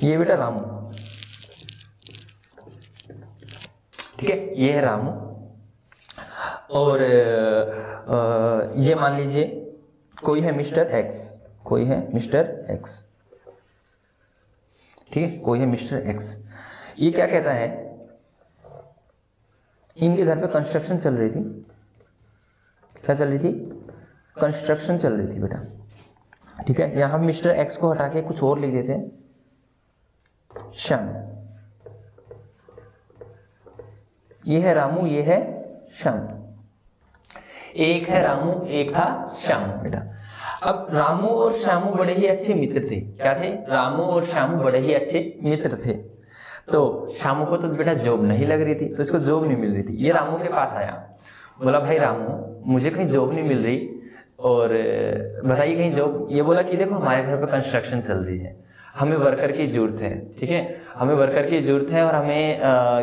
ये बेटा रामू, ठीक है, ये है रामू। और ये मान लीजिए कोई है मिस्टर एक्स, कोई है मिस्टर एक्स, ठीक है, कोई है मिस्टर एक्स। ये क्या कहता है, इनके घर पे कंस्ट्रक्शन चल रही थी। क्या चल रही थी? कंस्ट्रक्शन चल रही थी बेटा, ठीक है। यहां मिस्टर एक्स को हटा के कुछ और लिख देते हैं, श्याम। ये है रामू, ये है श्याम। एक है रामू, एक था श्याम बेटा। अब रामू और श्यामू बड़े ही अच्छे मित्र थे। क्या थे? रामू और श्यामू बड़े ही अच्छे मित्र थे। तो श्यामू को तो बेटा जॉब नहीं लग रही थी, तो इसको जॉब नहीं मिल रही थी। ये रामू के पास आया, बोला भाई रामू मुझे कहीं जॉब नहीं मिल रही और बताइए कहीं जॉब। ये बोला कि देखो हमारे घर पे कंस्ट्रक्शन चल रही है, हमें वर्कर की जरूरत है, ठीक है, हमें वर्कर की जरूरत है और हमें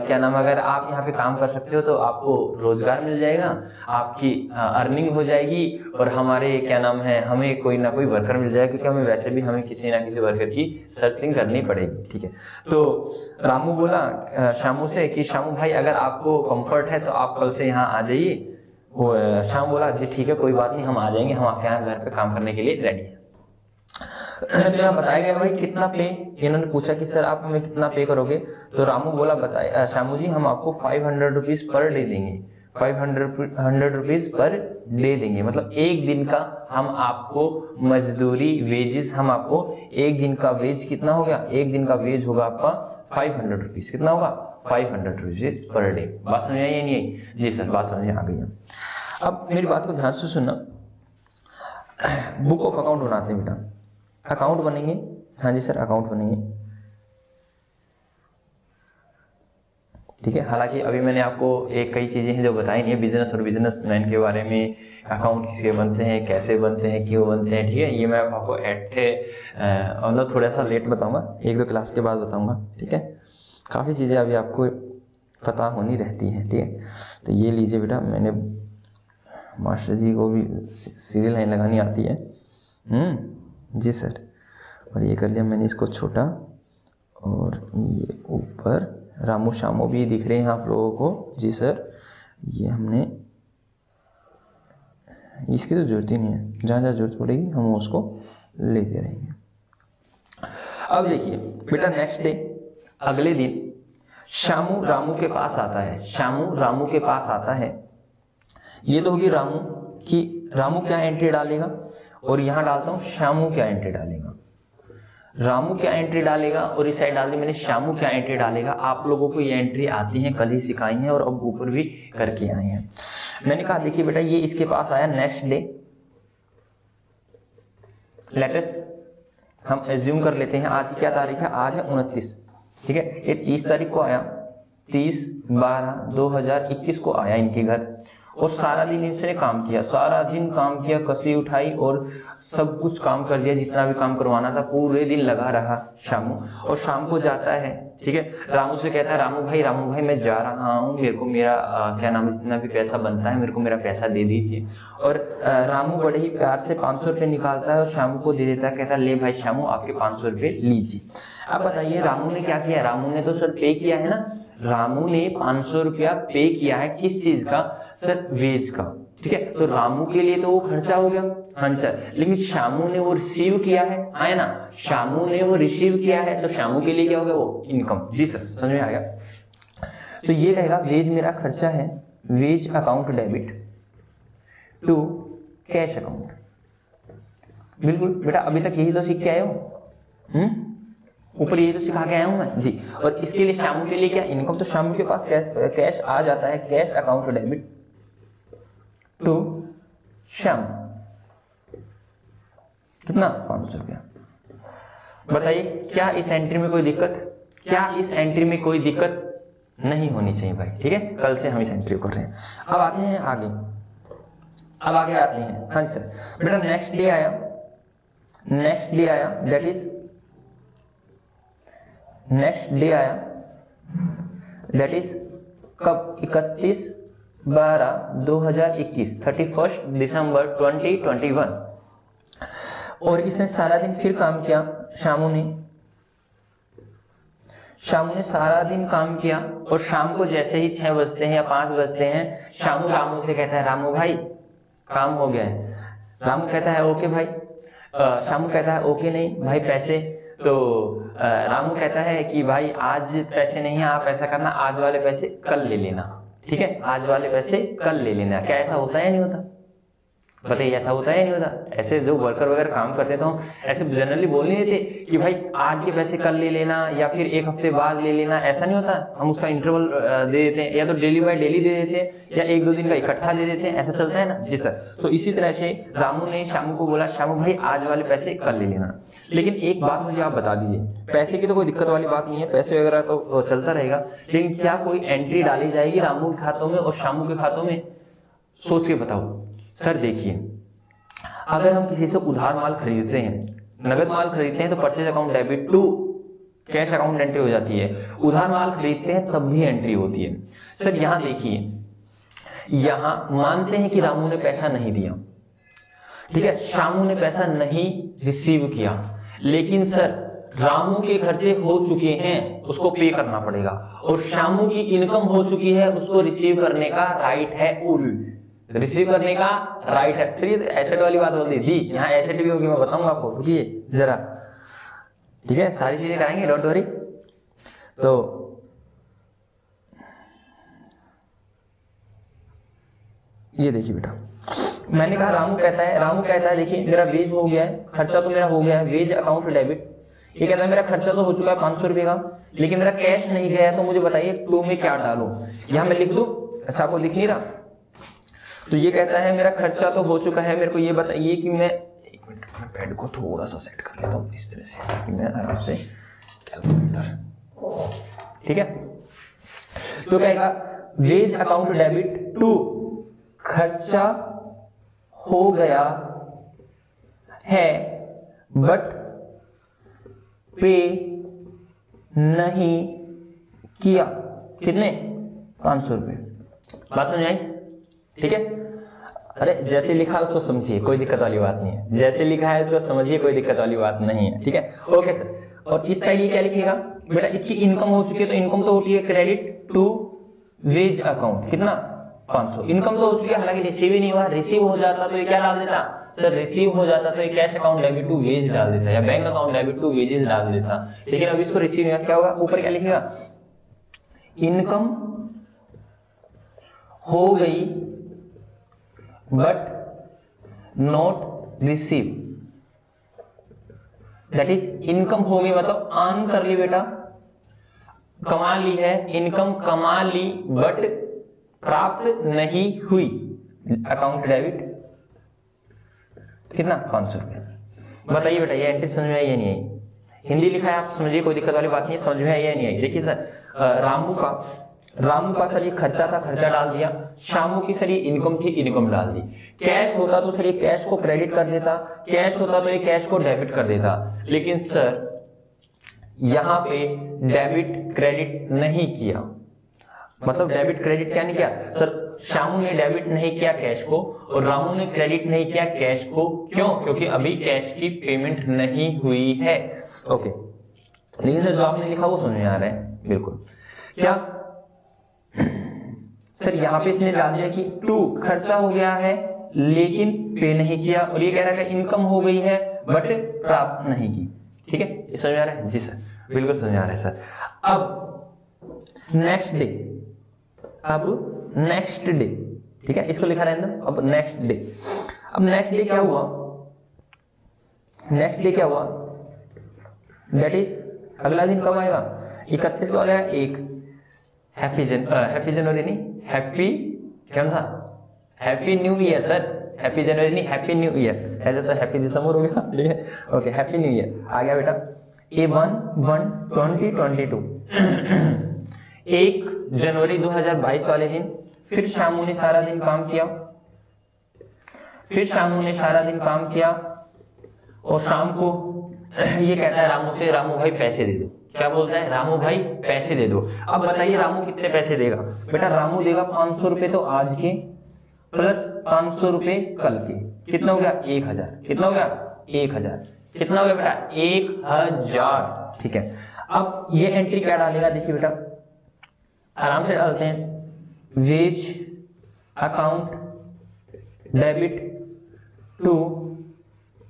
क्या नाम, अगर आप यहाँ पे काम कर सकते हो तो आपको रोजगार मिल जाएगा, आपकी अर्निंग हो जाएगी और हमारे क्या नाम है, हमें कोई ना कोई वर्कर मिल जाएगा, क्योंकि हमें वैसे भी हमें किसी ना किसी वर्कर की सर्चिंग करनी पड़ेगी, ठीक है। तो रामू बोला श्यामू से कि श्यामू भाई अगर आपको कंफर्ट है तो आप कल से यहाँ आ जाइए। वो श्याम बोला जी ठीक है कोई बात नहीं, हम आ जाएंगे, हम आपके यहाँ घर पे काम करने के लिए रेडी हैं। तो यहाँ बताया गया भाई कितना पे, इन्होंने पूछा कि सर आप हमें कितना पे करोगे। तो रामू बोला बताए श्यामू जी हम आपको 500 रुपीज पर डे देंगे, 500 रुपीज पर डे देंगे, मतलब एक दिन का हम आपको मजदूरी वेजेस, हम आपको एक दिन का वेज कितना हो गया, एक दिन का वेज होगा आपका 500 रुपीज। कितना होगा? 500 रुपीज पर डे। बात समझ आई या नहीं आई? जी सर बात समझ आ गई है। अब मेरी बात को ध्यान से सुनना, बुक ऑफ अकाउंट बनाते हैं बेटा, अकाउंट बनेंगे। हाँ जी सर अकाउंट बनेंगे, ठीक है। हालांकि अभी मैंने आपको एक कई चीजें हैं जो बताई नहीं है, बिजनेस और बिजनेसमैन के बारे में, अकाउंट किसके बनते हैं, कैसे बनते हैं, क्यों बनते हैं, ठीक है। ये मैं आपको मतलब थोड़ा सा लेट बताऊंगा, 1-2 क्लास के बाद बताऊंगा, ठीक है। काफ़ी चीज़ें अभी आपको पता होनी रहती हैं, ठीक है। तो ये लीजिए बेटा, मैंने मास्टर जी को भी सीरियल लाइन लगानी आती है। जी सर। और ये कर लिया मैंने इसको छोटा, और ये ऊपर रामू श्यामू भी दिख रहे हैं आप लोगों को। जी सर। ये हमने, इसकी तो जरूरत ही नहीं है, जहाँ जहाँ जरूरत पड़ेगी हम उसको लेते रहेंगे। अब देखिए बेटा नेक्स्ट डे, अगले दिन श्यामू रामू के पास आता है, श्यामू रामू के पास आता है। ये तो होगी रामू की, रामू क्या एंट्री डालेगा, और यहां डालता हूं श्यामू क्या एंट्री डालेगा। रामू क्या एंट्री डालेगा और इस साइड डाल दी मैंने श्यामू क्या एंट्री डालेगा। आप लोगों को ये एंट्री आती है, कल ही सिखाई है और अब ऊपर भी करके आए हैं। मैंने कहा देखिए बेटा ये इसके पास आया नेक्स्ट डे, लेटस हम एज्यूम कर लेते हैं आज की क्या तारीख है, आज है 29, ठीक है। ये 30 तारीख को आया, 30/12/2021 को आया इनके घर, और सारा दिन इसने काम किया, सारा दिन काम किया, कसी उठाई और सब कुछ काम कर दिया, जितना भी काम करवाना था पूरे दिन लगा रहा शामू। और शाम को जाता है, ठीक है, रामू से कहता है रामू भाई मैं जा रहा हूँ, मेरे को मेरा क्या नाम, जितना भी पैसा बनता है मेरे को मेरा पैसा दे दीजिए। और रामू बड़े ही प्यार से 500 रुपये निकालता है और शामू को दे देता है, कहता है ले भाई शामू आपके 500 रुपये लीजिए। अब बताइए रामू ने क्या किया, रामू ने तो सर पे किया है ना, रामू ने 500 रुपया पे किया है, किस चीज का सर, वेज का, ठीक है। तो रामू के लिए तो वो खर्चा हो गया, हाँ सर, लेकिन शामू ने वो रिसीव किया है ना, शामू ने वो रिसीव किया है, तो शामू के लिए क्या हो गया, वो इनकम। जी सर समझ में आ गया। तो ये रहेगा वेज मेरा खर्चा है, wage account debit to cash account. बिल्कुल बेटा अभी तक यही तो सीख के आए हो, ऊपर यही तो सिखा के आया हूं मैं जी। और इसके लिए शामू के लिए क्या, इनकम, तो शामू के पास कैश आ जाता है, cash account debit to Shyam, कितना 500 रुपया। बताइए क्या इस एंट्री में कोई दिक्कत, क्या इस एंट्री में कोई दिक्कत नहीं होनी चाहिए भाई, ठीक है। कल से हम इस एंट्री को कर रहे हैं। अब आते हैं आगे, अब आगे आते हैं, हाँ जी सर। बेटा नेक्स्ट डे आया, नेक्स्ट डे आया, दैट इज नेक्स्ट डे आया, दैट इज कब, 31/12/2021, 31 दिसंबर 2021। और इसने सारा दिन फिर काम किया शामू ने, शामू ने सारा दिन काम किया और शाम को जैसे ही 6 बजते हैं या 5 बजते हैं, शामू रामू से कहता है रामू भाई काम हो गया है। रामू कहता है ओके भाई। शामू कहता है ओके नहीं भाई पैसे। तो रामू कहता है कि भाई आज पैसे नहीं है, आप ऐसा करना आज वाले पैसे कल ले लेना, ठीक है, आज वाले पैसे कल ले लेना। क्या ऐसा होता है या नहीं होता? बताइए, ऐसा होता है या नहीं होता? ऐसे जो वर्कर वगैरह काम करते तो ऐसे जनरली बोल नहीं देते कि भाई आज के पैसे कल ले लेना या फिर 1 हफ्ते बाद ले लेना, ऐसा नहीं होता। हम उसका इंटरवल दे देते हैं, या तो डेली बाय डेली दे देते हैं या 1-2 दिन का इकट्ठा दे देते हैं, ऐसा चलता है ना। जी सर। तो इसी तरह से रामू ने शामू को बोला शामू भाई आज वाले पैसे कल ले लेना। लेकिन एक बात मुझे आप बता दीजिए, पैसे की तो कोई दिक्कत वाली बात नहीं है, पैसे वगैरह तो चलता रहेगा, लेकिन क्या कोई एंट्री डाली जाएगी रामू के खातों में और शामू के खातों में? सोच के बताओ। सर देखिए, अगर हम किसी से उधार माल खरीदते हैं, नगद माल खरीदते हैं तो purchase account debit to cash account entry हो जाती है। उधार माल खरीदते हैं तब भी एंट्री होती है। सर यहां देखिए, यहां मानते हैं कि रामू ने पैसा नहीं दिया, ठीक है, शामू ने पैसा नहीं रिसीव किया, लेकिन सर रामू के खर्चे हो चुके हैं, उसको पे करना पड़ेगा, और शामू की इनकम हो चुकी है, उसको रिसीव करने का राइट है, रिसीव करने का राइट है। चलिए एसेट वाली बात बोल दी जी, यहाँ एसेट भी होगी, मैं बताऊंगा आपको, रुकिए जरा, ठीक है, सारी चीजें कराएंगे, डोंट वरी। तो ये देखिए बेटा, मैंने कहा रामू कहता है देखिए मेरा वेज हो गया है, खर्चा तो मेरा हो गया है, वेज अकाउंट डेबिट। ये कहता है मेरा खर्चा तो हो चुका है 500 रुपए का, लेकिन मेरा कैश नहीं गया है, तो मुझे बताइए टू में क्या डालूं? यहां मैं लिख दूं? अच्छा आपको दिख नहीं रहा? तो ये कहता है मेरा खर्चा तो हो चुका है, मेरे को ये बताइए कि मैं, एक मिनट मैं पैड को थोड़ा सा सेट कर लेता हूँ इस तरह से ताकि मैं आराम से कैलकुलेटर, ठीक है। तो कहेगा वेज अकाउंट डेबिट टू खर्चा हो गया है बट पे नहीं किया, कितने? 500 रुपए। बात समझ आई? ठीक है। अरे जैसे लिखा है उसको समझिए, कोई दिक्कत वाली बात नहीं है, जैसे लिखा है उसको समझिए, कोई दिक्कत वाली बात नहीं है, ठीक है। Okay sir. और इस साइड ये क्या लिखिएगा बेटा? इसकी इनकम हो चुकी है, तो इनकम तो होती है क्रेडिट टू वेज अकाउंट, कितना? 500। इनकम तो हो चुकी है, हालांकि रिसीव ही नहीं हुआ, रिसीव हो जाता तो ये क्या डाल देता सर? रिसीव हो जाता तो ये cash account debit to wage डाल देता या bank account debit to wages डाल देता, लेकिन अब इसको रिसीव नहीं, क्या होगा? ऊपर क्या लिखेगा? इनकम हो गई but not receive, that is income हो गई मतलब अर्न कर ली बेटा, कमा ली है, इनकम कमा ली बट प्राप्त नहीं हुई, अकाउंट डेबिट कितना? 500 रुपए। बताइए बेटा ये एंट्री समझ में आई या नहीं आई? हिंदी लिखा है आप समझिए, कोई दिक्कत वाली बात नहीं है, समझ में आई या नहीं आई? देखिए सर, रामू का सर ये खर्चा था, खर्चा डाल दिया, शामू की सर ये इनकम थी, इनकम डाल दी। कैश होता तो सर ये कैश को क्रेडिट कर देता, कैश होता तो ये कैश को डेबिट कर देता, लेकिन सर यहां पे डेबिट क्रेडिट नहीं किया। मतलब डेबिट क्रेडिट क्या नहीं किया सर? शामू ने डेबिट नहीं किया कैश को और रामू ने क्रेडिट नहीं किया कैश को। क्यों? क्योंकि अभी कैश की पेमेंट नहीं हुई है। ओके, लेकिन सर जो आपने लिखा वो समझ में आ रहा है बिल्कुल। क्या सर यहाँ पे इसने डाल दिया कि टू खर्चा हो गया है लेकिन पे नहीं किया, और ये कह रहा है इनकम हो गई है बट प्राप्त नहीं की। ठीक है, ये समझ आ रहा है? जी सर, बिल्कुल समझ आ रहा है सर। अब नेक्स्ट डे, अब नेक्स्ट डे, ठीक है, इसको लिखा रहने दो। अब नेक्स्ट डे, अब नेक्स्ट डे क्या हुआ? नेक्स्ट डे क्या हुआ? दैट इज अगला दिन कब आएगा? 31 को आएगा। एक हैप्पी जनवरी नहीं, हैप्पी क्या था? Happy new year sir, happy जनवरी नहीं, हैप्पी न्यू ईयर। ऐसे तो हैप्पी दिसंबर हो गया, ठीक है। ओके, हैप्पी न्यू ईयर आ गया बेटा। A1/1/2022 1 जनवरी 2022 वाले दिन फिर शामू ने सारा दिन काम किया, फिर शामू ने सारा दिन काम किया और शाम को ये कहता है रामू से, रामू भाई पैसे दे दो। क्या बोलता है? रामू भाई पैसे दे दो। अब बताइए रामू कितने पैसे देगा? बेटा रामू देगा 500 रुपए तो आज के प्लस 500 रुपए कल के। कितना हो गया? 1000। कितना हो गया? 1000। कितना हो गया बेटा? 1000। ठीक है। अब ये एंट्री क्या डालेगा, देखिए बेटा आराम से डालते हैं, wage account debit to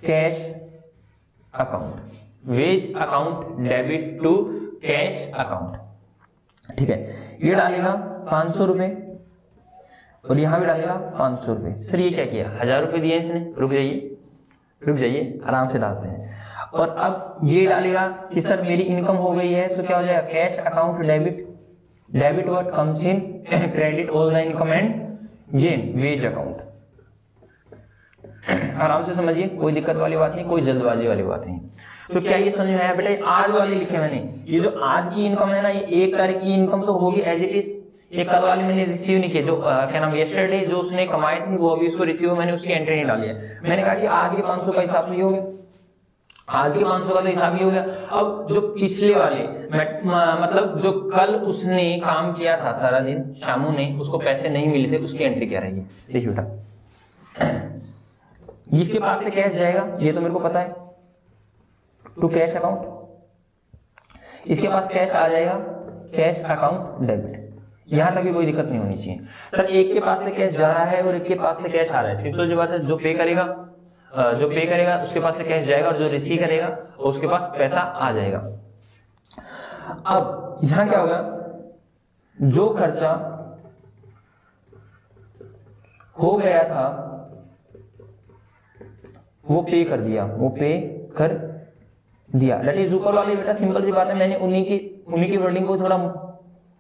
cash account, wage account debit to cash account, ठीक है। ये डालेगा 500 रुपए और यहां भी डालेगा 500 रुपए। सर ये क्या किया, 1000 रुपए दिए इसने, रुक जाइए आराम से डालते हैं। और अब ये डालेगा कि सर मेरी इनकम हो गई है, तो क्या हो जाएगा, cash account debit what comes in, credit all the income and gain wage account. आराम से समझिए, कोई दिक्कत वाली बात नहीं, कोई जल्दबाजी वाली बात नहीं। तो क्या ये समझ में आया बेटा, आज वाले लिखे मैंने, ये जो आज की इनकम है ना, ये 1 तारीख की इनकम तो होगी एज इट इज, ये कल वाले मैंने रिसीव नहीं किए, जो क्या नाम यस्टरडे जो उसने कमाए थे वो अभी उसको रिसीव, मैंने उसकी एंट्री नहीं डाली है। मैंने कहा कि आज के 500 का हिसाब तो ये हो गया, आज के 500 का तो हिसाब ही हो गया। अब जो पिछले वाले मतलब जो कल उसने काम किया था सारा दिन, शामू ने, उसको पैसे नहीं मिले थे, उसकी एंट्री क्या रहेगी, देखिए बेटा। जिसके पास से कैश जाएगा ये तो मेरे को पता है, टू कैश अकाउंट, इसके पास कैश आ जाएगा कैश अकाउंट डेबिट, यहां तक भी कोई दिक्कत नहीं होनी चाहिए। सर एक के पास से कैश जा रहा है और एक के पास से कैश आ रहा है, सिंपल जो बात है, जो पे करेगा उसके पास से कैश जाएगा और जो रिसीव करेगा उसके पास पैसा आ जाएगा। अब यहां क्या होगा, जो खर्चा हो गया था वो पे कर दिया, दैट इज ऊपर वाले बेटा सिंपल सी बात है, मैंने उन्हीं की वर्डिंग को थोड़ा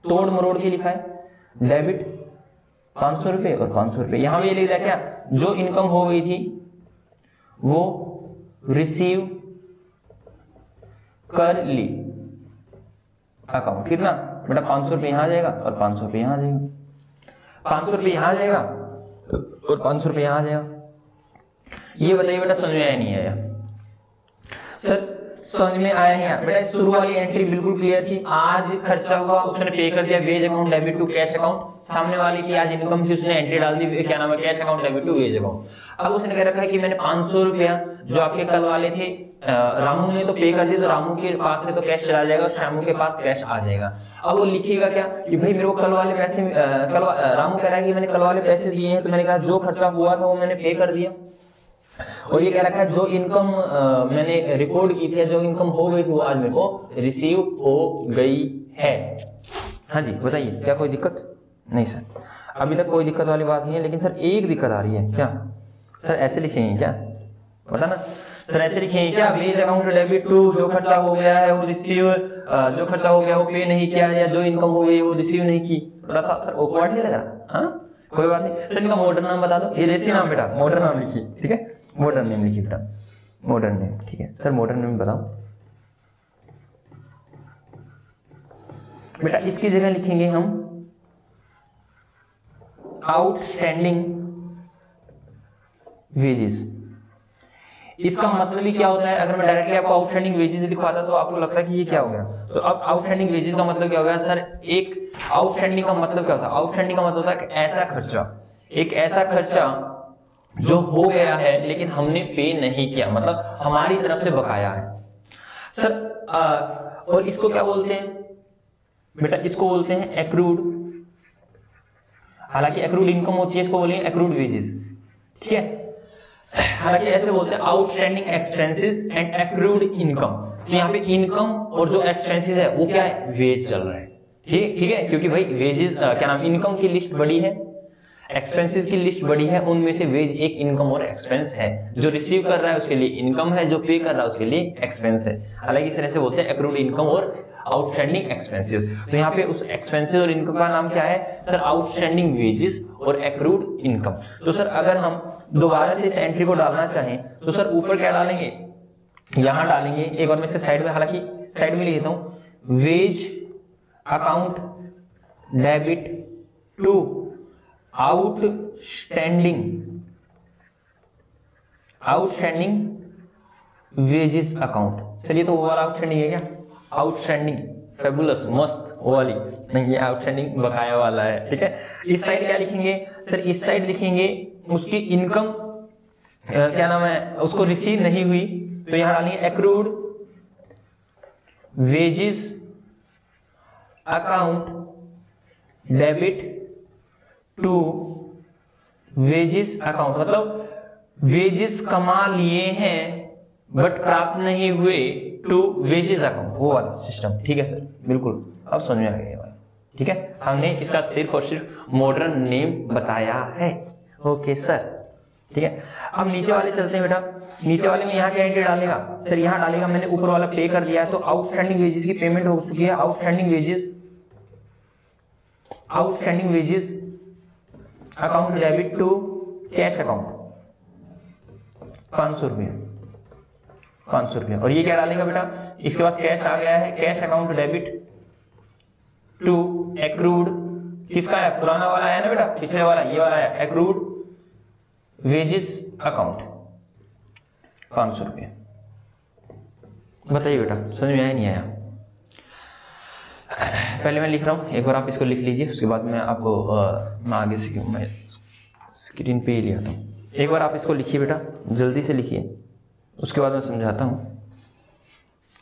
तोड़ मरोड़ के लिखा है, डेबिट 500 रुपए और 500 रुपए। यहां भी ये लिख दिया क्या, जो इनकम हो गई थी वो रिसीव कर ली अकाउंट, कितना बेटा 500 रुपए यहां आ जाएगा और 500 रुपए यहां आ जाएगा, 500 रुपए यहां आ जाएगा और 500 रुपए यहां आ जाएगा। ये बताइए बेटा समझ में आया नहीं आया, सर समझ में आया नहीं आया बेटा। शुरू वाली एंट्री बिल्कुल क्लियर थी, आज खर्चा हुआ उसने पे कर दिया, wage account debit to cash account. सामने वाले की आज इनकम थी, उसने एंट्री डाल दी, क्या नाम है, cash account debit to wage account. अब उसने कह रखा है कि मैंने 500 रुपया जो आपके कल वाले थे, रामू ने तो पे कर दिया, तो रामू के पास से तो कैश चला जाएगा और श्यामू के पास कैश आ जाएगा। अब वो लिखेगा क्या कि भाई मेरे को कल वाले पैसे, रामू कह रहा है कि मैंने कल वाले पैसे दिए हैं, तो मैंने कहा जो खर्चा हुआ था वो मैंने पे कर दिया, और ये कह रखा है जो इनकम मैंने रिपोर्ट की थी, जो इनकम हो गई थी वो आज मेरे को रिसीव हो गई है। हाँ जी बताइए, क्या कोई दिक्कत नहीं सर, अभी तक कोई दिक्कत वाली बात नहीं है, लेकिन सर एक दिक्कत आ रही है क्या, सर ऐसे लिखेंगे क्या, बता ना सर, ऐसे लिखेंगे क्या, वेज अकाउंट डेबिट टू जो खर्चा हो गया है वो रिसीव, जो खर्चा हो गया वो पे नहीं किया, या जो इनकम हो गई वो रिसीव नहीं की, थोड़ा सा सर ऑकवर्ड नहीं लग रहा, हाँ कोई बात नहीं। सर इनका मॉडर्न नाम बता दो, ये देसी नाम बेटा, मॉडर्न नाम लिखिए, ठीक है, मॉडर्न नेम लिखिए बेटा, मॉडर्न नेम, ठीक है सर, मॉडर्न नेम बताओ बेटा। इसकी जगह लिखेंगे हम आउटस्टैंडिंग वेजेस। इसका मतलब ही क्या होता है, अगर मैं डायरेक्टली आपको आउटस्टैंडिंग वेजेस लिखवाता तो आपको लगता है कि ये क्या हो गया, तो अब आउटस्टैंडिंग वेजेस का मतलब क्या हो गया सर, एक आउटस्टैंडिंग का मतलब क्या होता है, आउटस्टैंडिंग का मतलब होता है एक ऐसा खर्चा जो हो गया है लेकिन हमने पे नहीं किया, मतलब हमारी तरफ से बकाया है सर। और इसको क्या बोलते हैं बेटा, इसको बोलते हैं एक्रूड, हालांकि एक्रूड इनकम होती है, इसको बोलेंगे एक्रूड वेजेस, ठीक है। हालांकि ऐसे बोलते हैं outstanding expenses and accrued income, तो यहाँ पे इनकम और जो एक्सपेंसेस है वो क्या है, वेज चल रहा है, ठीक है, क्योंकि भाई वेजेस क्या नाम, इनकम की लिस्ट बड़ी है, एक्सपेंसेस की लिस्ट बड़ी है, उनमें से वेज एक इनकम और एक्सपेंस है, जो रिसीव कर रहा है उसके लिए इनकम है, जो पे कर रहा है उसके लिए एक्सपेंस है। हालांकि इस तरह से बोलते हैं एक्रूड इनकम और आउटस्टैंडिंग एक्सपेंसेस। तो यहाँ पे उस एक्सपेंसेस और इनकम का नाम क्या है सर, आउटस्टैंडिंग वेजेस और एक्रूड इनकम। तो सर अगर हम दोबारा से इस एंट्री को डालना चाहें तो सर ऊपर क्या डालेंगे, यहां डालेंगे, एक बार मैं इसे साइड में, हालांकि साइड में लिख देता हूं, wage account debit to outstanding wages account. चलिए तो वो वाला आउटस्टैंडिंग है क्या, आउटस्टैंडिंग फैबुलस मस्त वो वाली नहीं, ये आउटस्टैंडिंग बकाया वाला है, ठीक है। इस साइड क्या लिखेंगे सर, इस साइड लिखेंगे उसकी इनकम क्या नाम है, उसको रिसीव नहीं हुई, तो यहां डालेंगे accrued wages account debit to wages account, मतलब वेजिस कमा लिए हैं बट प्राप्त नहीं हुए टू वेजिस अकाउंट, वो वाला सिस्टम। ठीक है सर, बिल्कुल अब समझ में आ गया भाई। ठीक है, हमने इसका सिर्फ और सिर्फ मॉडर्न नेम बताया है। ओके सर, ठीक है। अब नीचे वाले चलते हैं बेटा। नीचे वाले में यहाँ क्या एंट्री डालेगा सर? यहाँ डालेगा मैंने ऊपर वाला पे कर दिया है, तो आउटस्टैंडिंग वेजेस की पेमेंट हो चुकी है। Outstanding wages account debit to cash account 500 रुपये, 500 रुपये। और ये क्या डालेगा बेटा? इसके पास कैश आ गया है, cash account debit to accrued, किसका है? पुराना वाला है ना बेटा, पिछले वाला ये वाला है, एक्रूड वेजेस अकाउंट 500 रुपये। बताइए बेटा समझ में आया नहीं आया? पहले मैं लिख रहा हूं, एक बार आप इसको लिख लीजिए, उसके बाद मैं आपको मैं आगे से मैं स्क्रीन पे ही ले आता हूं। एक बार आप इसको लिखिए बेटा, जल्दी से लिखिए, उसके बाद मैं समझाता हूं।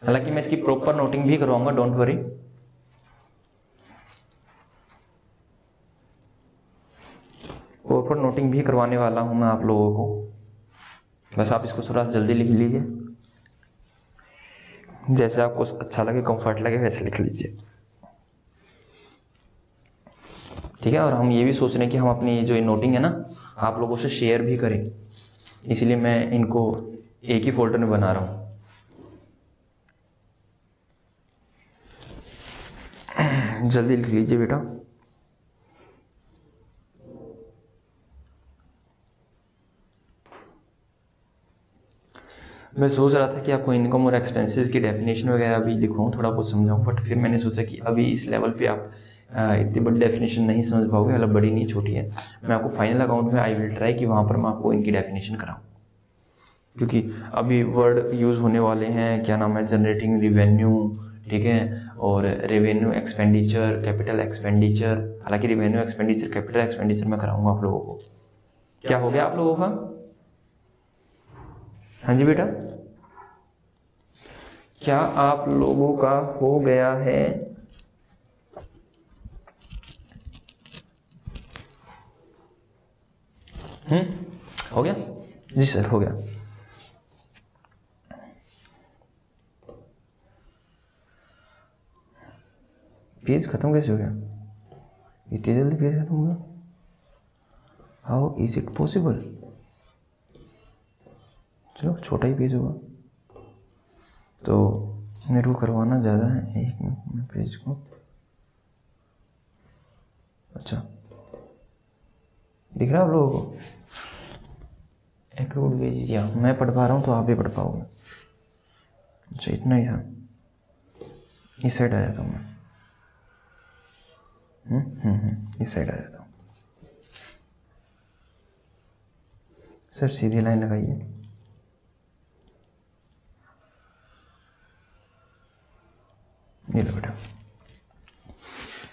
हालांकि मैं इसकी प्रॉपर नोटिंग भी करवाऊंगा, डोंट वरी। प्रॉपर नोटिंग भी करवाने वाला हूं मैं आप लोगों को, बस आप इसको थोड़ा जल्दी लिख लीजिए, जैसे आपको अच्छा लगे, कंफर्ट लगे वैसे लिख लीजिए। ठीक है, और हम ये भी सोच रहे हैं कि हम अपनी जो नोटिंग है ना आप लोगों से शेयर भी करें, इसलिए मैं इनको एक ही फोल्डर में बना रहा हूं। जल्दी लिख लीजिए बेटा। मैं सोच रहा था कि आपको इनकम और एक्सपेंसेस की डेफिनेशन वगैरह भी लिखूं, थोड़ा बहुत समझाऊं, बट फिर मैंने सोचा कि अभी इस लेवल पे आप इतनी बड़ी डेफिनेशन नहीं समझ पाओगे, मतलब बड़ी नहीं छोटी है। मैं आपको फाइनल अकाउंट में आई विल ट्राई कि वहां पर मैं आपको इनकी डेफिनेशन कराऊं, क्योंकि अभी वर्ड यूज होने वाले हैं, क्या नाम है, जनरेटिंग रिवेन्यू, ठीक है, और रेवेन्यू एक्सपेंडिचर, कैपिटल एक्सपेंडिचर। हालांकि रेवेन्यू एक्सपेंडिचर, कैपिटल एक्सपेंडिचर मैं कराऊंगा आप लोगों को। क्या हो गया आप लोगों का? हाँ जी बेटा, क्या आप लोगों का हो गया है? हो गया जी सर, हो गया। पेज खत्म कैसे हो गया? इतनी जल्दी पेज खत्म हो गया? How is it possible? चलो छोटा ही पेज होगा तो मेरे को करवाना ज़्यादा है। एक मिनट में पेज को, अच्छा दिख रहा है आप लोगों को? एक्रूड वेज, या मैं पढ़ पा रहा हूँ तो आप भी पढ़ पाओगे। अच्छा इतना ही था, इस साइड आ जाता हूँ मैं। इस साइड आ जाता हूँ सर, सीधी लाइन लगाइए। ये लो बेटा।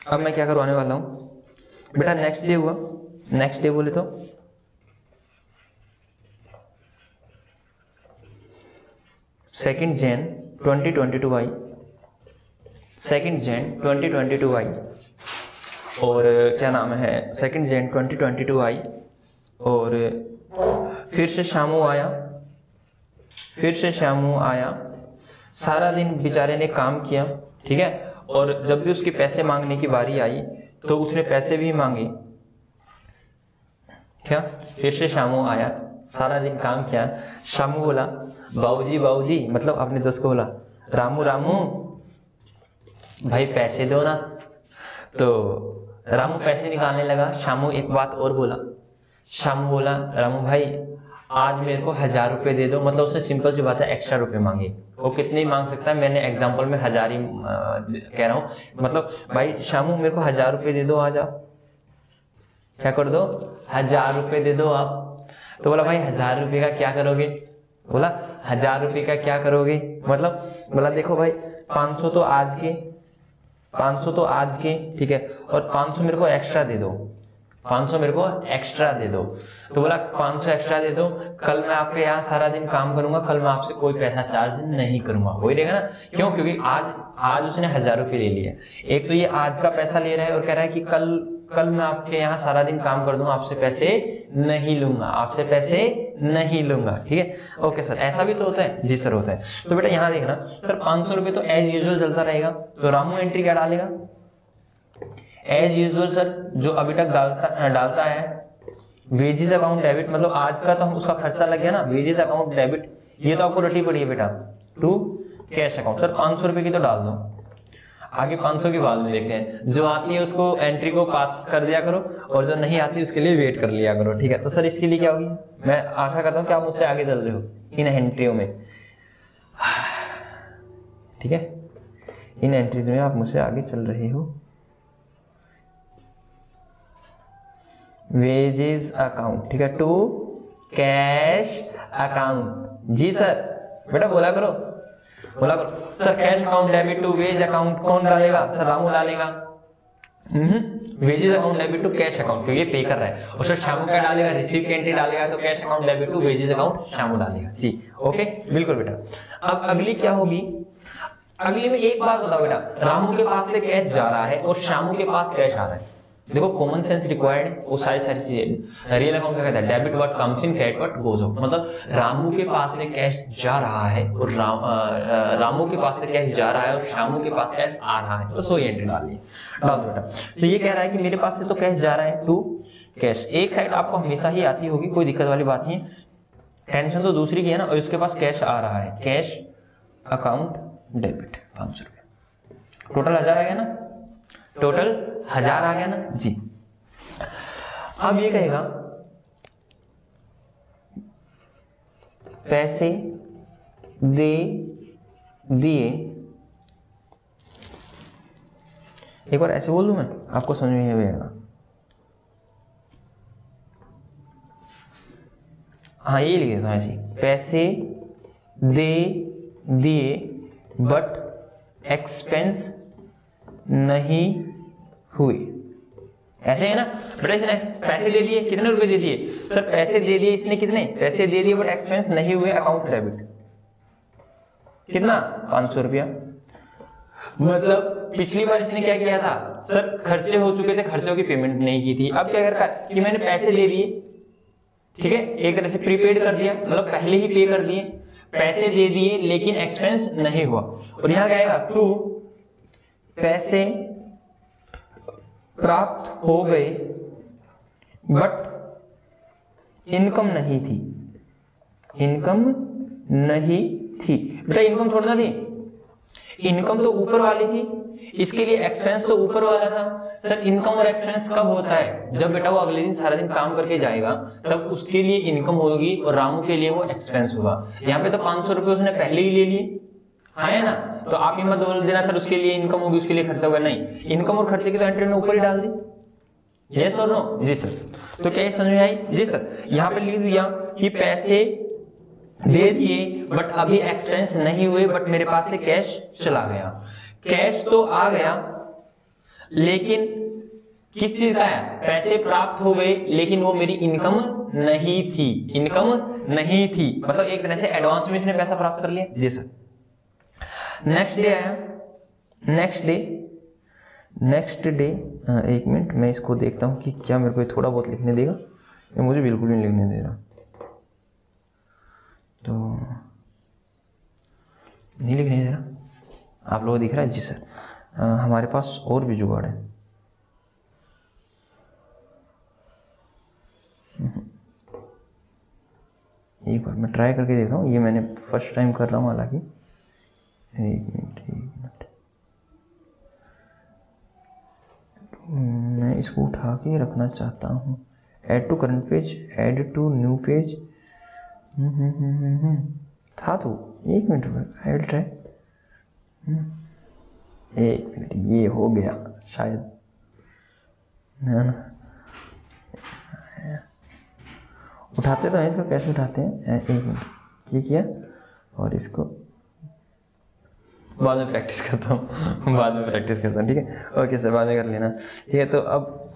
अब मैं क्या करवाने वाला हूँ बेटा? नेक्स्ट डे हुआ, नेक्स्ट डे बोले तो सेकेंड जैन 2022 आई, सेकेंड जैन 2022 आई, और क्या नाम है, सेकेंड जैन 2022 आई, और फिर से शामू आया, फिर से शामू आया, सारा दिन बेचारे ने काम किया, ठीक है, और जब भी उसके पैसे मांगने की बारी आई तो उसने पैसे भी मांगे। क्या? फिर से शामू आया, सारा दिन काम किया, शामू बोला बाबूजी बाबूजी, मतलब अपने दोस्त को बोला रामू रामू भाई पैसे दो ना। तो रामू पैसे निकालने लगा, शामू एक बात और बोला, शामू बोला रामू भाई आज मेरे को 1000 रुपये दे दो, मतलब उसने सिंपल सी बात है एक्स्ट्रा रुपए मांगे। वो कितने ही मांग सकता है, मैंने एग्जांपल में 1000 ही कह रहा हूँ, मतलब भाई शामू मेरे को 1000 रुपये दे दो, आ जाओ, क्या कर दो, 1000 रुपये दे दो आप। तो बोला भाई 1000 रुपये का क्या करोगे? बोला 1000 रुपये का क्या करोगे, मतलब बोला देखो भाई 500 तो आज के, 500 तो आज के, ठीक है, और 500 मेरे को एक्स्ट्रा दे दो। 500 मेरे को एक्स्ट्रा दे दो। तो बोला 500 एक्स्ट्रा दे दो, कल मैं आपके यहाँ सारा दिन काम करूंगा, कल मैं आपसे कोई पैसा चार्ज नहीं करूंगा। वही रहेगा ना, क्यों? क्योंकि आज उसने 1000 रुपये ले लिया। एक तो ये आज का पैसा ले रहा है और कह रहा है कि कल मैं आपके यहाँ सारा दिन काम कर दूंगा, आपसे पैसे नहीं लूंगा, आपसे पैसे नहीं लूंगा। ठीक है, ओके सर, ऐसा भी तो होता है? जी सर होता है। तो बेटा यहाँ देखना सर, 500 रुपये तो एज यूजुअल चलता रहेगा, तो रामू एंट्री क्या डालेगा? एज यूजुअल सर, जो अभी तक डालता है वेजेस अकाउंट डेबिट, मतलब आज का तो हम उसका खर्चा लग गया ना, वेजेस अकाउंट डेबिट, ये तो आपको रटी पड़ी है बेटा, टू कैश अकाउंट। सर 500 रुपये की तो डाल दो, आगे 500 की बाद में देखते हैं। जो आती है उसको एंट्री को पास कर दिया करो, और जो नहीं आती उसके लिए वेट कर लिया करो। ठीक है, तो सर इसके लिए क्या होगी? मैं आशा करता हूँ कि आप मुझसे आगे चल रहे हो इन एंट्रियों में। ठीक है, इन एंट्रीज में आप मुझसे आगे चल रहे हो। वेजेस अकाउंट, ठीक है, टू कैश अकाउंट। जी सर, बेटा बोला करो, बोला करो। Sir cash account debit to wage account कौन डालेगा? सर रामू डालेगा। Wages account debit to cash account, क्योंकि पे कर रहा है। और सर शामू क्या डालेगा? रिसीव की एंट्री डालेगा, तो cash account debit to wages account Shamu डालेगा। जी ओके, बिल्कुल बेटा। अब अगली क्या होगी? अगली में एक बात बताओ बेटा, रामू के पास से कैश जा रहा है और शामू के पास कैश आ रहा है। देखो कॉमन सेंस रिक्वायर्ड है, वो सारी चीजें। रियल अकाउंट क्या कहता है? Debit what comes in, credit what goes out. मतलब रामू के पास से कैश जा रहा है और रामू के पास से कैश जा रहा है और शामू के पास कैश आ रहा है, बस वही एंट्री डाल दो बेटा। तो ये कह रहा है कि मेरे पास से तो कैश जा रहा है टू कैश। एक साइड आपको हमेशा ही आती होगी, कोई दिक्कत वाली बात नहीं है, टेंशन तो दूसरी की है ना। और उसके पास कैश आ रहा है, कैश अकाउंट डेबिट 500 रुपये, टोटल 1000 आ गया ना, टोटल 1000 आ गया ना जी। अब ये कहेगा पैसे दे दिए, एक बार ऐसे बोल दूं मैं, आपको समझ में आएगा। हाँ ये लिख देता हूं ऐसे, पैसे दे दिए बट एक्सपेंस नहीं हुए, ऐसे है ना बेटा। इसने पैसे दे दिए, कितने रुपए दे दिए? सर पैसे दे दिए इसने, कितने पैसे दे दिए बट एक्सपेंस नहीं हुए, अकाउंट डेबिट कितना? 500 रुपया। मतलब पिछली बार इसने क्या किया था? सर खर्चे हो चुके थे, खर्चों की पेमेंट नहीं की थी। अब क्या कर रहा है कि मैंने पैसे दे दिए, ठीक है, एक तरह से प्रीपेड कर दिया, मतलब पहले ही पे कर दिए, पैसे दे दिए लेकिन एक्सपेंस नहीं हुआ। और यहां क्या आएगा? टू पैसे प्राप्त हो गए बट इनकम नहीं थी, इनकम नहीं थी। बेटा इनकम थोड़ा थी, इनकम तो ऊपर वाली थी, इसके लिए एक्सपेंस तो ऊपर वाला था। सर इनकम और एक्सपेंस कब होता है? जब बेटा वो अगले दिन सारा दिन काम करके जाएगा, तब उसके लिए इनकम होगी और रामू के लिए वो एक्सपेंस होगा। यहाँ पे तो 500 रुपए उसने पहले ही ले लिए, हाँ है ना। तो आप ये मत बोल देना सर उसके लिए इनकम होगी उसके लिए खर्चा होगा, नहीं, इनकम और खर्चे की तो एंट्री ने ऊपर ही डाल दी। यस और नो? जी सर। तो क्या ये समझ में आई? जी सर। यहाँ पे लिख दिया कि पैसे दे दिए बट अभी एक्सपेंस नहीं हुए, बट मेरे पास से कैश चला गया। कैश तो आ गया लेकिन किस चीज का है? पैसे प्राप्त हो गए लेकिन वो मेरी इनकम नहीं थी, इनकम नहीं थी, मतलब एक तरह से एडवांस में इसने पैसा प्राप्त कर लिया। जी सर। नेक्स्ट डे आया, नेक्स्ट डे एक मिनट मैं इसको देखता हूं कि क्या मेरे को थोड़ा बहुत लिखने देगा, या मुझे बिल्कुल भी नहीं लिखने दे रहा, तो नहीं लिखने दे रहा। आप लोगों को दिख रहा है? जी सर। हमारे पास और भी जुगाड़ है। एक बार मैं ट्राई करके देखता हूँ, ये मैंने फर्स्ट टाइम कर रहा हूँ हालांकि। एक मिनट मैं इसको उठा के रखना चाहता हूँ। Add to current page, add to new page, था तो एक मिनट आई विल ट्राई। एक मिनट, ये हो गया शायद, है ना। उठाते तो हैं इसको, कैसे उठाते हैं? एक मिनट, ये किया और इसको बाद में प्रैक्टिस करता हूँ, बाद में प्रैक्टिस करता हूँ, ठीक है। ओके सर, बाद में कर लेना, ठीक है। तो अब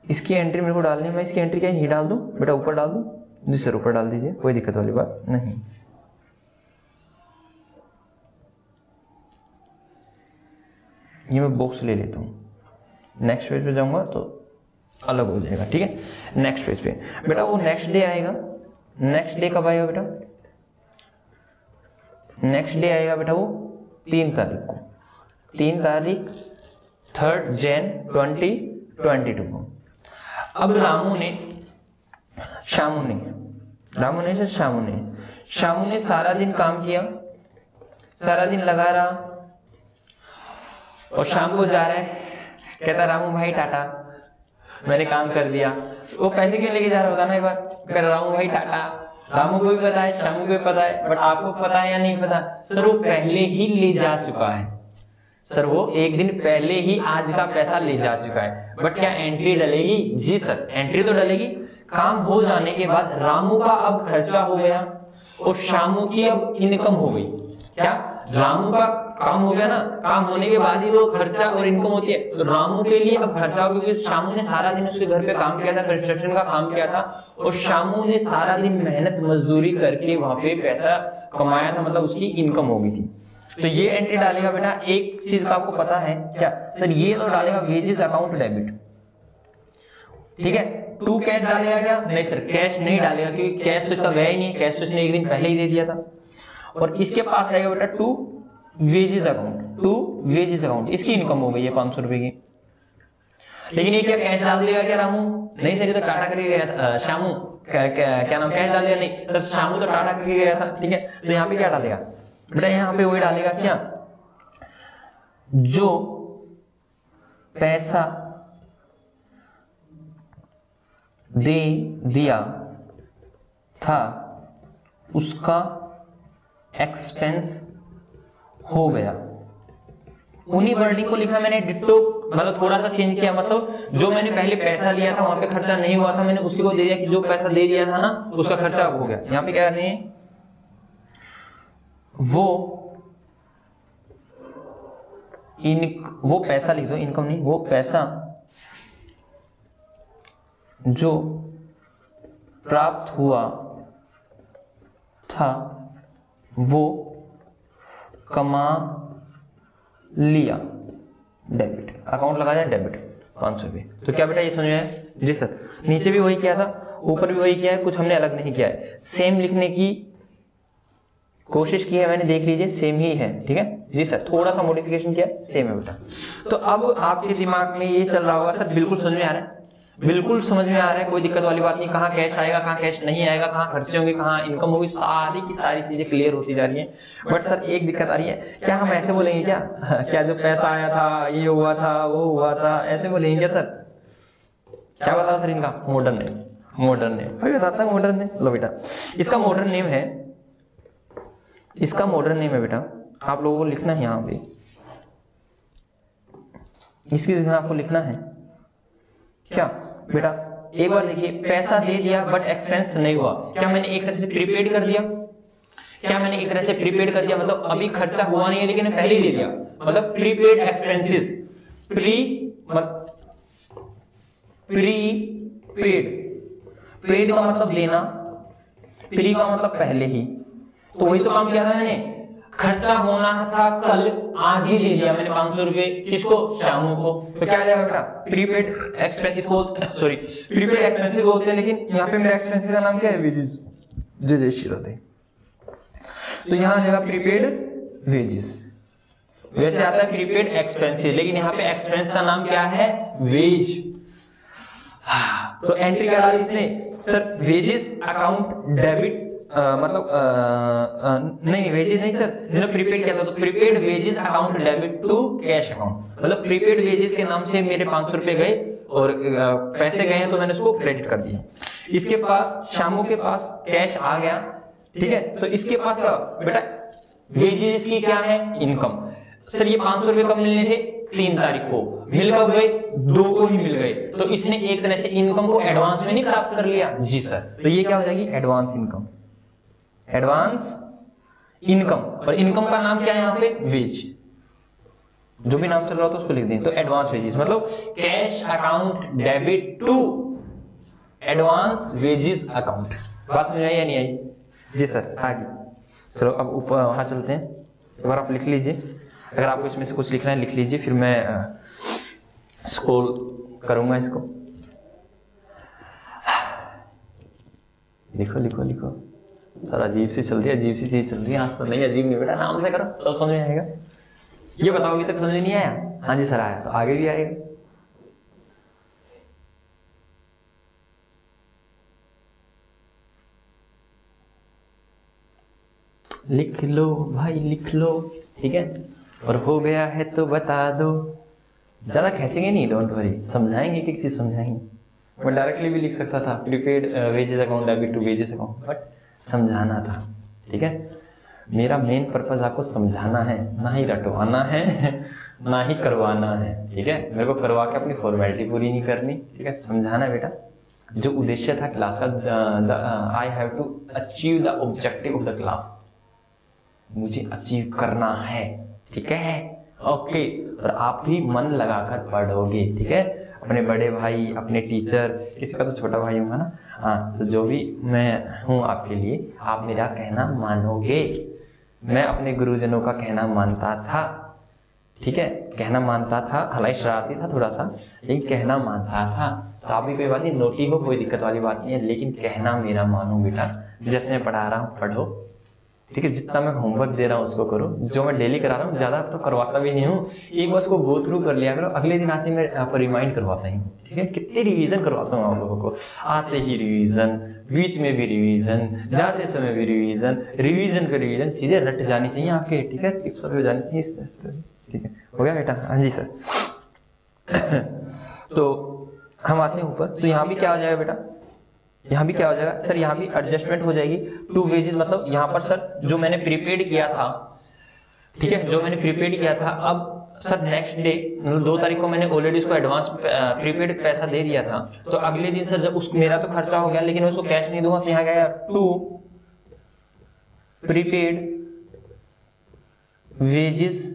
इसकी एंट्री मेरे को डालनी है, मैं इसकी एंट्री क्या ही डाल दूं बेटा, ऊपर डाल दूं? जी सर ऊपर डाल दीजिए, कोई दिक्कत वाली बात नहीं। ये मैं बॉक्स ले लेता हूं, नेक्स्ट पेज पे जाऊंगा तो अलग हो जाएगा, ठीक है। नेक्स्ट पेज पे बेटा वो नेक्स्ट डे आएगा, नेक्स्ट डे कब आएगा बेटा? नेक्स्ट डे आएगा बेटा वो 3 तारीख को, 3 तारीख 3 जैन 2022 को। अब रामू ने सारा दिन काम किया, सारा दिन लगा रहा, और शाम को जा रहा है, कहता रामू भाई टाटा, मैंने काम कर दिया। वो पैसे क्यों लेके जा रहा होता ना, एक बार कह रामू भाई टाटा। रामू को भी पता है, शामू को भी पता है, बट आपको पता है या नहीं पता? सर वो पहले ही ले जा चुका है, सर वो एक दिन पहले ही आज का पैसा ले जा चुका है। बट क्या एंट्री डलेगी? जी सर एंट्री तो डलेगी। काम हो जाने के बाद रामू का अब खर्चा हो गया और शामू की अब इनकम हो गई। क्या रामू का काम हो गया ना, काम होने के बाद ही तो खर्चा और इनकम होती है। तो रामू के लिए अब खर्चा हो गया क्योंकि शामू ने सारा दिन उसके घर पे काम किया था, कंस्ट्रक्शन का काम किया था, और शामू ने सारा दिन मेहनत मजदूरी करके वहां पे पैसा कमाया था, मतलब उसकी इनकम हो गई थी। तो ये एंट्री डालेगा बेटा। एक चीज का आपको पता है क्या सर, ये तो डालेगा वेजेस अकाउंट डेबिट, ठीक है। टू कैश डालेगा क्या? नहीं सर कैश नहीं डालेगा क्योंकि कैश तो इसका गया ही नहीं, कैश तो इसने एक दिन पहले ही दे दिया था। और इसके पास आएगा बेटा टू वेजेस अकाउंट, इसकी इनकम हो गई है 500 रुपए की। लेकिन ये क्या कैश डाल देगा क्या रामू? नहीं सर ये तो टाटा करके गया था, शामू क्या नाम, कैश डाल दिया? नहीं सर शामू तो टाटा करके गया था, ठीक है। तो यहाँ पे क्या डालेगा बेटा? यहाँ पे वही डालेगा क्या, जो पैसा दे दिया था उसका एक्सपेंस हो गया। उन्हीं वर्डिंग को लिखा मैंने डिट्टो, मतलब थोड़ा सा चेंज किया, मतलब जो मैंने पहले पैसा दिया था वहां पे खर्चा नहीं हुआ था, मैंने उसी को दे दिया कि जो पैसा दे दिया था ना उसका खर्चा हो गया। यहाँ पे क्या करनी है, वो पैसा लिख दो, इनकम नहीं, वो पैसा जो प्राप्त हुआ था वो कमा लिया, डेबिट अकाउंट लगा जाए, डेबिट 500 रुपये। तो क्या बेटा ये समझ में आया? जी सर। नीचे भी वही किया था, ऊपर भी वही किया है, कुछ हमने अलग नहीं किया है, सेम लिखने की कोशिश की है मैंने, देख लीजिए सेम ही है, ठीक है। जी सर थोड़ा सा मॉडिफिकेशन किया, सेम है बेटा। तो अब आपके दिमाग में ये चल रहा होगा सर बिल्कुल समझ में आ रहा है, बिल्कुल समझ में आ रहा है, कोई दिक्कत वाली बात नहीं। कहाँ कैश आएगा, कहाँ कैश नहीं आएगा, कहाँ खर्चे होंगे, कहाँ इनकम होगी, सारी की सारी चीजें क्लियर होती जा रही है। बट सर एक दिक्कत आ रही है, क्या हम ऐसे बोलेंगे क्या क्या जो पैसा आया था ये हुआ था वो हुआ था, ऐसे बोलेंगे क्या सर? क्या बताओ सर इनका मॉडर्न नेम भाई बताता है मॉडर्न नेम। लो बेटा इसका मॉडर्न नेम है, इसका मॉडर्न नेम है बेटा, आप लोगों को लिखना है यहाँ पे, इसकी जगह आपको लिखना है क्या बेटा? एक बार देखिए, पैसा दे दिया बट एक्सपेंस नहीं हुआ। क्या मैंने एक तरह से प्रीपेड कर दिया? क्या मैंने एक तरह से प्रीपेड कर दिया, मतलब अभी खर्चा हुआ नहीं है लेकिन पहले ही दे दिया, मतलब प्रीपेड एक्सपेंसेस। पेड का मतलब देना, प्री का मतलब पहले ही, तो वही तो काम किया था मैंने। खर्चा होना था कल, आज ही दे दिया मैंने 500 रुपए, किसको? शामू को। तो क्या जाएगा बेटा? प्रीपेड एक्सपेंसेस को, सॉरी प्रीपेड एक्सपेंसेस बोलते हैं, लेकिन यहाँ पे मेरे एक्सपेंसेस का नाम क्या है? वेजेस। जय श्री राधे। तो यहाँ जाएगा प्रीपेड वेजेस, वैसे आता है प्रीपेड एक्सपेंसेस, लेकिन यहाँ पे एक्सपेंस का नाम क्या है? वेज। तो एंट्री क्या डाली इसने सर? वेजेस अकाउंट डेबिट, मतलब नहीं वेजेस नहीं सर, जिन्होंने प्रीपेड किया था तो prepaid wages account debit to cash account, मतलब प्रीपेड वेजेस के नाम से मेरे 500 रुपए गए और पैसे गए हैं तो मैंने उसको क्रेडिट कर दिया। इसके पास शामू के पास कैश आ गया, ठीक है। तो इसके पास बेटा वेजेस की क्या है? इनकम। सर ये 500 रुपए कब मिलने थे? 3 तारीख को। मिल कब गए? 2 को ही मिल गए। तो इसने एक तरह से इनकम को एडवांस में नहीं प्राप्त कर लिया? जी सर। तो ये क्या हो जाएगी? Advance income, advance income. और इनकम का नाम क्या है यहाँ पे? वेज। जो भी नाम चल रहा होता है उसको लिख दें। तो एडवांस वेजेस मतलब cash account debit to advance wages account. बात समझ आई या नहीं आई? जी सर आगे चलो अब ऊपर वहां चलते हैं। एक बार आप लिख लीजिए, अगर आपको इसमें से कुछ लिखना है लिख लीजिए, फिर मैं स्क्रॉल करूंगा इसको। लिखो लिखो लिखो सर, अजीब सी चल रही है, अजीब सी चीज चल रही है आज तो। नहीं अजीब नहीं बेटा, आराम से करो, सब समझ में आएगा। ये बताओ अभी तक समझ में नहीं आया? हाँ जी सर आया, तो आगे भी आएगा। लिख लो भाई लिख लो, ठीक है। और हो गया है तो बता दो, ज्यादा खींचेंगे नहीं, डोंट वरी, समझाएंगे एक एक चीज समझाएंगे। मैं डायरेक्टली भी लिख सकता था prepaid wages account debit to wages account, but समझाना था, ठीक है। मेरा मेन पर्पज आपको समझाना है, ना ही रटवाना है ना ही करवाना है, ठीक है। मेरे को करवा के अपनी फॉर्मेलिटी पूरी नहीं करनी, ठीक है। समझाना बेटा, जो उद्देश्य था क्लास का, I have to achieve the objective of the class, मुझे अचीव करना है, ठीक है। ओके, और आप भी मन लगाकर पढ़ोगे, ठीक है। अपने बड़े भाई, अपने टीचर, किसी का तो छोटा भाई होगा ना, हाँ, तो जो भी मैं हूँ आपके लिए, आप मेरा कहना मानोगे। मैं अपने गुरुजनों का कहना मानता था, ठीक है, कहना मानता था, हालांकि शरारती था थोड़ा सा, लेकिन कहना मानता था। तो आप भी कोई बात नहीं, नोटी हो, कोई दिक्कत वाली बात नहीं है, लेकिन कहना मेरा मानो बेटा। जैसे मैं पढ़ा रहा हूँ पढ़ो, ठीक है। जितना मैं होमवर्क दे रहा हूँ उसको करो, जो मैं डेली करा रहा हूँ, ज्यादा तो करवाता भी नहीं हूँ, एक बार उसको गो थ्रू कर लिया करो, अगले दिन आते मैं आपको रिमाइंड करवाता हूँ, ठीक है। कितने रिवीजन करवाता हूँ आप लोगों को, आते ही रिवीजन, बीच में भी रिवीजन, जाते समय भी रिवीजन, रिवीजन का रिवीजन, चीजें रट जानी चाहिए आपके, ठीक है, टिप्स हो जानी चाहिए, ठीक है। हो गया बेटा? हाँ जी सर तो हम आते हैं ऊपर, तो यहाँ भी क्या हो जाएगा बेटा, यहाँ भी क्या हो जाएगा सर, यहाँ भी एडजस्टमेंट हो जाएगी टू वेजेस, मतलब यहाँ पर सर जो मैंने प्रीपेड किया था, ठीक है, जो मैंने प्रीपेड किया था, अब सर नेक्स्ट डे मतलब 2 तारीख को मैंने ऑलरेडी उसको एडवांस प्रीपेड पैसा दे दिया था, तो अगले दिन सर जब उस मेरा तो खर्चा हो गया, लेकिन मैं उसको कैश नहीं दूंगा, तो यहाँ गया टू प्रीपेड वेजेस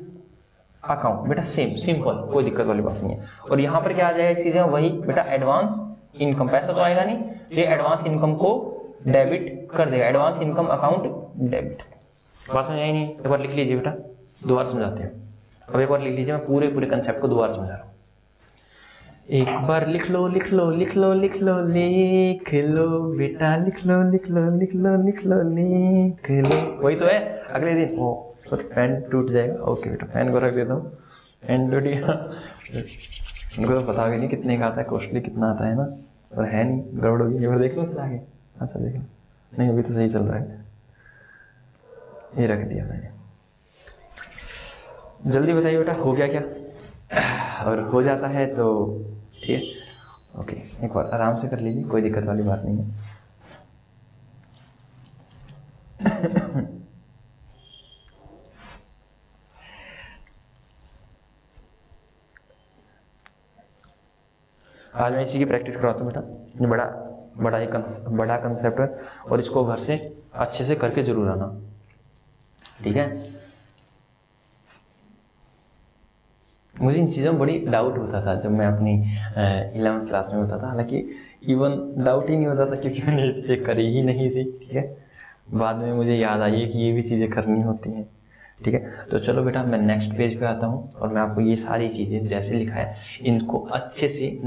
अकाउंट, बेटा सेम सिंपल, कोई दिक्कत वाली बात नहीं है। और यहाँ पर क्या आ जाएगा चीजें वही बेटा, एडवांस इनकम, पैसा तो आएगा नहीं, ये एडवांस इनकम को डेबिट कर देगा, एडवांस इनकम अकाउंट डेबिट। बात समझ आई नहीं? एक बार लिख लीजिए बेटा, दोबारा समझाते हैं। अब एक बार लिख लीजिए, मैं पूरे कंसेप्ट को दोबारा समझा रहा हूँ। एक बार लिख लो लिख लो लिख लो लिख लो लिख लो बेटा, लिख लो लिख लो लिख लो लिख लो लिख लो, वही तो है। अगले दिन ओ सर फैन टूट जाएगा, ओके बेटा फैन को रख देता हूँ, फैन टूट गया, उनको तो पता भी नहीं कितने का आता है, कॉस्टली कितना आता है ना, और है नहीं, गड़बड़ होगी। एक बार देख लो चला के, हाँ सर देख लो, नहीं अभी तो सही चल रहा है, ये रख दिया मैंने। जल्दी बताइए बेटा हो गया क्या? और हो जाता है तो ठीक है, ओके, एक बार आराम से कर लीजिए, कोई दिक्कत वाली बात नहीं है। आज मैं इसी की प्रैक्टिस करवाता हूँ बेटा, ये बड़ा कंसेप्ट है, और इसको घर से अच्छे से करके जरूर आना, ठीक है। मुझे इन चीज़ों में बड़ी डाउट होता था जब मैं अपनी 11th क्लास में होता था, हालांकि इवन डाउट ही नहीं होता था क्योंकि मैंने ये चीज़ें करी ही नहीं थी, ठीक है। बाद में मुझे याद आई कि ये भी चीज़ें करनी होती हैं, ठीक है। तो चलो बेटा मैं नेक्स्ट पेज पे आता हूँ, और मैं आपको ये सारी चीज़ें जैसे लिखा है इनको अच्छे से